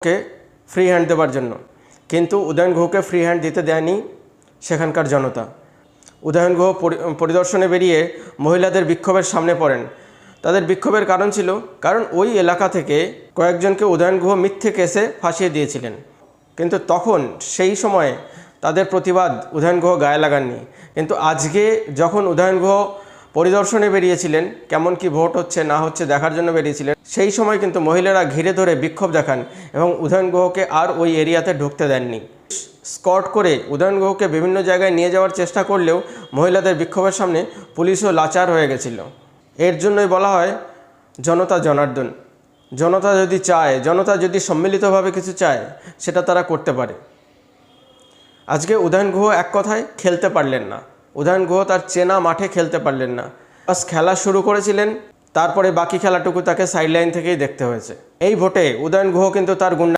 গুহকে free hand দেওয়ার জন্য, কিন্তু উদয়ন গুহকে ফ্রি হ্যান্ড দিতে দেয়নি সেখানকার জনতা। উদয়ন গুহ পরিদর্শনে বেরিয়ে মহিলাদের বিক্ষোভের সামনে পড়েন। তাদের বিক্ষোভের কারণ ছিল, কারণ ওই এলাকা থেকে কয়েকজনকে উদয়ন গুহ মিথ্যে কেসে ফাঁসিয়ে দিয়েছিলেন। কিন্তু তখন সেই সময়ে তাদের প্রতিবাদ উদয়ন গুহ গায়ে লাগাননি। কিন্তু আজকে যখন উদয়ন গুহ পরিদর্শনে বেরিয়েছিলেন, কেমন কি ভোট হচ্ছে না হচ্ছে দেখার জন্য বেরিয়েছিলেন, সেই সময় কিন্তু মহিলারা ঘিরে ধরে বিক্ষোভ দেখান এবং উদয়ন গুহকে আর ওই এরিয়াতে ঢুকতে দেননি। স্কট করে উদয়ন গুহকে বিভিন্ন জায়গায় নিয়ে যাওয়ার চেষ্টা করলেও মহিলাদের বিক্ষোভের সামনে পুলিশও লাচার হয়ে গেছিল। এর জন্যই বলা হয় জনতা জনার্দন। জনতা যদি চায়, জনতা যদি সম্মিলিতভাবে কিছু চায়, সেটা তারা করতে পারে। আজকে উদয়ন গুহ এক কথায় খেলতে পারলেন না। উদয়ন গুহ তার চেনা মাঠে খেলতে পারলেন না। বাস খেলা শুরু করেছিলেন, তারপরে বাকি খেলাটুকু তাকে সাইডলাইন থেকেই দেখতে হয়েছে। এই ভোটে উদয়ন গুহ কিন্তু তার গুন্ডা